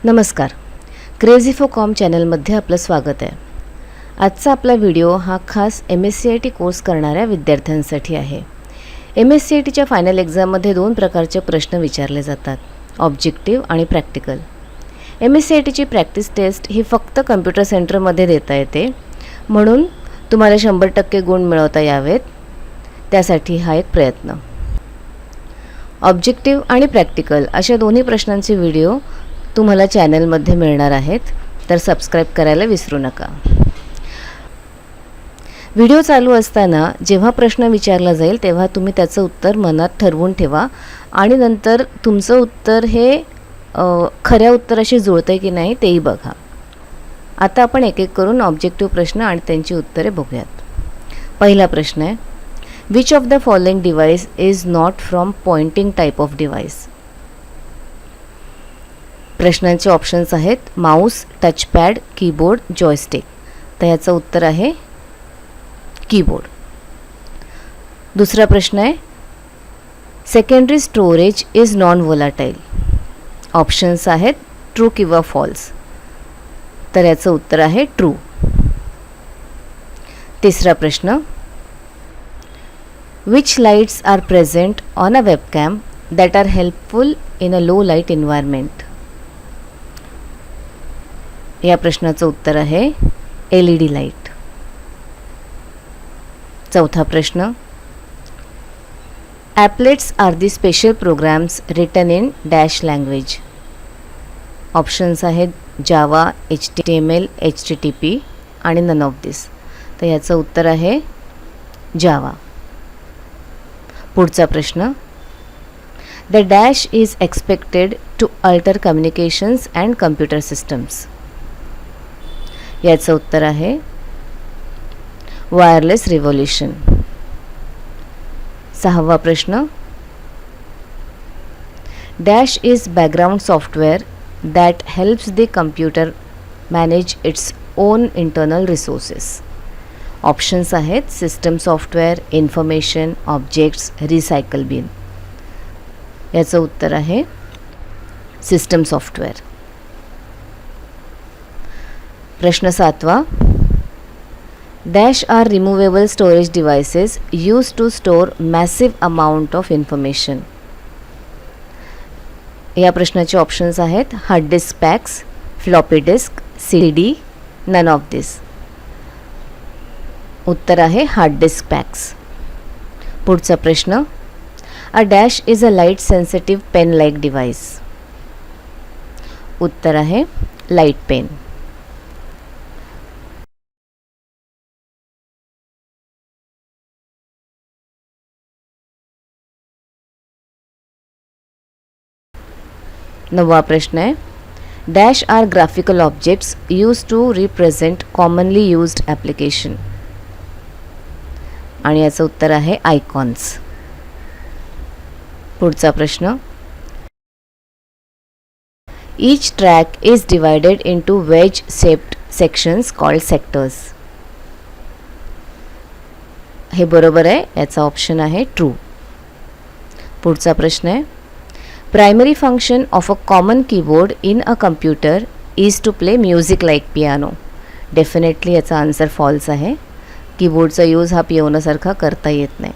नमस्कार, क्रेझी4कॉम चॅनलमध्ये आपलं स्वागत आहे. आजचा आपला व्हिडिओ हा खास MSCIT कोर्स करणाऱ्या विद्यार्थ्यांसाठी आहे. MSCITच्या फायनल एक्झाममध्ये 2 प्रकारचे प्रश्न विचारले जातात, ऑब्जेक्टिव्ह आणि प्रॅक्टिकल. MSCITची प्रॅक्टिस टेस्ट ही फक्त कम्प्युटर सेंटरमध्ये देता येते, म्हणून तुम्हाला 100% गुण मिळवता यावेत, त्यासाठी हा एक प्रयत्न. ऑब्जेक्टिव्ह आणि प्रॅक्टिकल अशा दोन्ही प्रश्नांचे व्हिडिओ तुम्हाला चॅनलमध्ये मिळणार आहेत, तर सबस्क्राईब करायला विसरू नका. व्हिडिओ चालू असताना जेव्हा प्रश्न विचारला जाईल तेव्हा तुम्ही त्याचं उत्तर मनात ठरवून ठेवा आणि नंतर तुमचं उत्तर हे खऱ्या उत्तराशी जुळतंय की नाही तेही बघा. आता आपण एक एक करून ऑब्जेक्टिव्ह प्रश्न आणि त्यांची उत्तरे बघूयात. पहिला प्रश्न आहे, which of the following device is not from pointing type of device. प्रश्नांचे ऑप्शन्स आहेत माऊस, टचपॅड, कीबोर्ड, जॉयस्टिक. तर याचं उत्तर आहे कीबोर्ड. दुसरा प्रश्न आहे, secondary storage is non volatile. Options आहेत ट्रू किंवा फॉल्स. तर याचं उत्तर आहे ट्रू. तिसरा प्रश्न, which lights are present on a webcam that are helpful in a low light environment. या प्रश्नाचं उत्तर आहे LED लाईट. चौथा प्रश्न, applets are the special programs written in dash language. Options आहेत जावा, HTML, HTTP आणि नन ऑफ दिस. तर याचं उत्तर आहे जावा. पुढचा प्रश्न, the dash is expected to alter communications and computer systems. याचं उत्तर आहे वायरलेस रिव्होल्यूशन. सहावा प्रश्न, dash is background software that helps the computer manage its own internal resources. Options आहेत system software, information, objects, recycle bin. याचं उत्तर आहे system software. प्रश्न सातवा, dash are removable storage devices use to store massive amount of information. या प्रश्नाचे options आहेत hard disk packs, floppy disk, CD, none of this. उत्तर आहे हार्ड डिस्क पॅक्स. पुढचा प्रश्न, a dash is a light sensitive pen like device. उत्तर आहे light pen. नववा प्रश्न आहे, dash are graphical objects use to represent commonly used application. आणि याचं उत्तर आहे आयकॉन्स. पुढचा प्रश्न, each track is divided into wedge shaped sections called sectors. हे बरोबर आहे, याचा ऑप्शन आहे ट्रू. पुढचा प्रश्न आहे, primary function of a common keyboard in a computer is to play music like piano. Definitely याचा आन्सर फॉल्स आहे. कीबोर्डचा यूज हा पियानोसारखा करता येत नाही.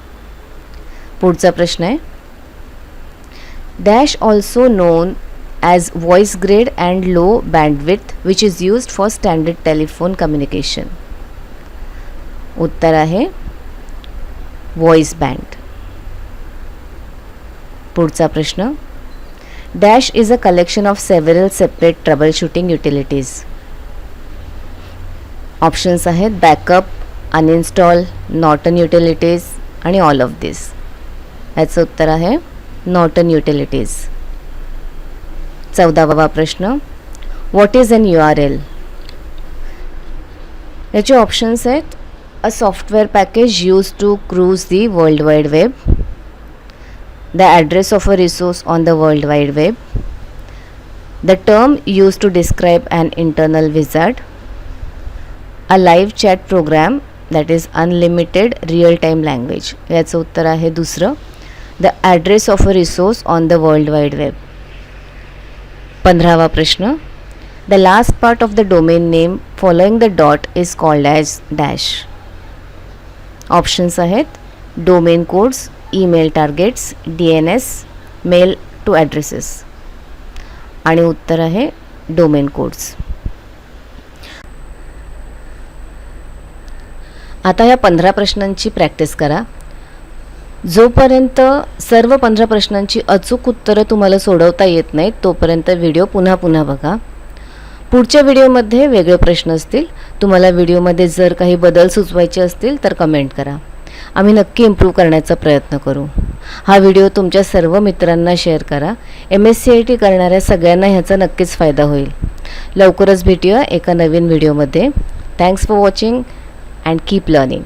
पुढचा प्रश्न आहे, dash also known as voice grade and low bandwidth which is used for standard telephone communication. उत्तर आहे व्हॉइस बँड. पुढचा प्रश्न, dash is a collection of several separate trouble shooting utilities. Options आहेत बॅकअप, अनइन्स्टॉल, नॉर्टन युटिलिटीज आणि all of this. याचं उत्तर आहे Norton utilities. 14वा प्रश्न, व्हॉट इज एन URL. याचे ऑप्शन्स आहेत a software package use to cruise the world wide web, the address of a resource on the World Wide Web, the term used to describe an internal wizard, a live chat program that is unlimited real time language. याचं उत्तर आहे दुसरं, the address of a resource on the World Wide Web. 15वा प्रश्न, the last part of the domain name following the dot is called as dash. Options आहेत domain codes, email targets, DNS, mail to addresses. आणि उत्तर आहे domain codes. आता या 15 प्रश्नांची practice करा. जोपर्यंत सर्व 15 प्रश्नांची अचूक उत्तरं तुम्हाला सोडवता येत नाहीत तोपर्यंत व्हिडिओ पुन्हा पुन्हा बघा. पुढच्या व्हिडिओमध्ये वेगळे प्रश्न असतील. तुम्हाला व्हिडिओमध्ये जर काही बदल सुचवायचे असतील तर कमेंट करा. आम्ही नक्की इम्प्रूव्ह करण्याचा प्रयत्न करू. हा व्हिडिओ तुमच्या सर्व मित्रांना शेअर करा. MSCIT करणाऱ्या सगळ्यांना ह्याचा नक्कीच फायदा होईल. लवकरच भेटूया एका नवीन व्हिडिओमध्ये. Thanks for watching and keep learning.